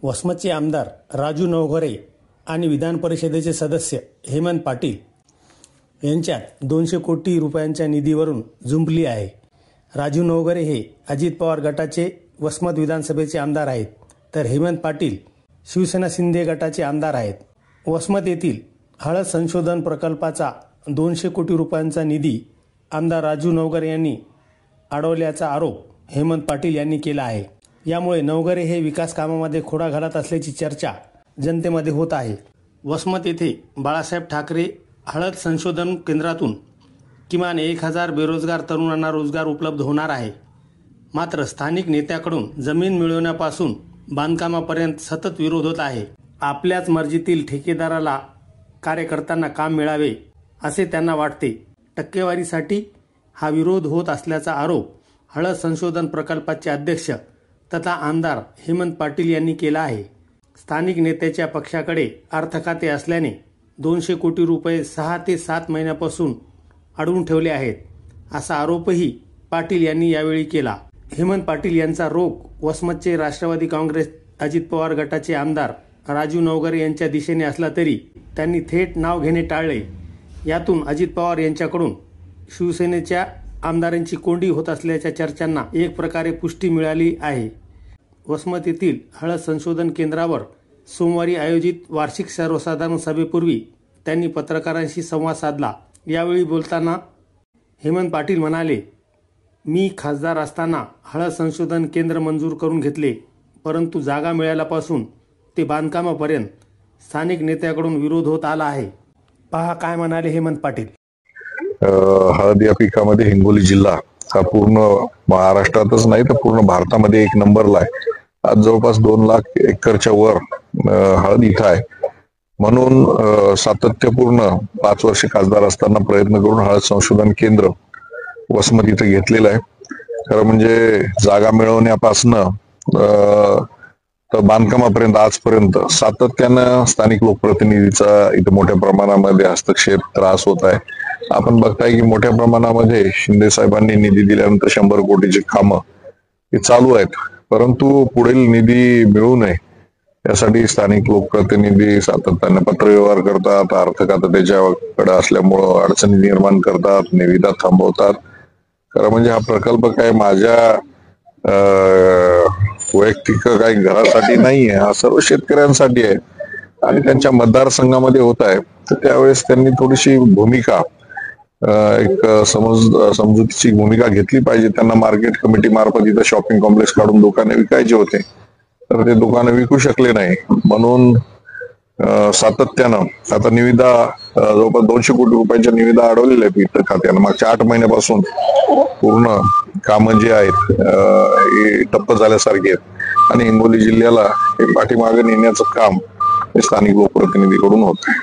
वसमतचे आमदार राजू नवघरे आणि विधान परिषदेचे सदस्य हेमंत पाटील यांच्यात 200 कोटी रुपयांच्या निधीवरून जुंपली आहे। राजू नवघरे हे अजित पवार गटाचे वसमत विधानसभेचे आमदार आहेत, तर हेमंत पाटील शिवसेना शिंदे गटाचे आमदार आहेत। वसमत येथील हळद संशोधन प्रकल्पाचा 200 कोटी रुपयांचा निधी आमदार राजू नवघरे यांनी अडवल्याचा आरोप हेमंत पाटील यांनी केला आहे। यामुळे नवघरे हे विकास कामामध्ये खोडा घालत असल्याची चर्चा जनतेमध्ये होत आहे। वसमत येथे बाळासाहेब ठाकरे हळद संशोधन केंद्रातून किमान 1000 बेरोजगार तरुणांना रोजगार उपलब्ध होणार आहे। मात्र स्थानिक नेत्याकडून जमीन मिळवण्यापासून बांधकामापर्यंत सतत विरोध होत आहे। आपल्याच मर्जीतील ठेकेदाराला कार्यकर्त्यांना काम मिळावे असे त्यांना वाटते। टक्केवारीसाठी हा विरोध होत असल्याचा आरोप हळद संशोधन प्रकल्पाचे अध्यक्ष तथा आमदार हेमंत पाटील यांनी केला आहे। स्थानिक नेत्याच्या पक्षाकडे अर्थ खाते असल्याने 200 कोटी रुपये 6 ते 7 महिन्यापासून अडवून ठेवले आहेत, असा आरोपही पाटील यांनी यावेळी केला। हेमंत पाटील यांचा रोख वसमतचे राष्ट्रवादी काँग्रेस अजित पवार गटाचे आमदार राजू नवघरे यांच्या दिशेने असला तरी त्यांनी थेट नाव घेणे टाळले। यातून अजित पवार यांच्याकडून शिवसेनेच्या आमदारांची कोंडी होत असल्याच्या चर्चांना एक प्रकारे पुष्टी मिळाली आहे। वसमत येथील हळद संशोधन केंद्रावर सोमवारी आयोजित वार्षिक सर्वसाधारण सभेपूर्वी त्यांनी पत्रकारांशी संवाद साधला। यावेळी बोलताना हेमंत पाटील म्हणाले, मी खासदार असताना हळद संशोधन केंद्र मंजूर करून घेतले, परंतु जागा मिळाल्यापासून ते बांधकामापर्यंत स्थानिक नेत्याकडून विरोध होत आला आहे। पहा काय म्हणाले हेमंत पाटील। हळद या पिकामध्ये हिंगोली जिल्हा हा पूर्ण महाराष्ट्रातच नाही तर पूर्ण भारतामध्ये 1 नंबरला आहे। आज जवळपास 2 लाख एकरच्या वर हळद इथं आहे। म्हणून सातत्यपूर्ण 5 वर्षे खासदार असताना प्रयत्न करून हळद संशोधन केंद्र वसमत इथं घेतलेलं आहे। खरं म्हणजे जागा मिळवण्यापासून तर बांधकामापर्यंत आजपर्यंत सातत्यानं स्थानिक लोकप्रतिनिधीचा इथं मोठ्या प्रमाणामध्ये हस्तक्षेप त्रास होत आहे। आपण बघताय की मोठ्या प्रमाणामध्ये शिंदे साहेबांनी निधी दिल्यानंतर 100 कोटीची कामं हे चालू आहेत, परंतु पुढील निधी मिळू नये यासाठी स्थानिक लोकप्रतिनिधी सातत्याने पत्रव्यवहार करतात। अर्थ खातं त्याच्याकडे असल्यामुळं अडचणी निर्माण करतात, निविदा थांबवतात। खरं म्हणजे हा प्रकल्प काय माझ्या वैयक्तिक काही घरासाठी नाही आहे, हा सर्व शेतकऱ्यांसाठी आहे आणि त्यांच्या मतदारसंघामध्ये होत आहे। तर त्यावेळेस त्यांनी थोडीशी भूमिका एक समजुतीची भूमिका घेतली पाहिजे। त्यांना मार्केट कमिटी मार्फत इथं शॉपिंग कॉम्प्लेक्स काढून दुकाने विकायचे होते, तर ते दुकाने विकू शकले नाही। म्हणून सातत्यानं आता निविदा जवळपास 200 कोटी रुपयांच्या निविदा अडवलेल्या आहेत वित्त खात्यानं। मागच्या 8 महिन्यापासून पूर्ण कामं जी आहेत हे ठप्प झाल्यासारखी आहेत आणि हिंगोली जिल्ह्याला हे पाठीमागे नेण्याचं काम हे स्थानिक लोकप्रतिनिधीकडून होत आहे।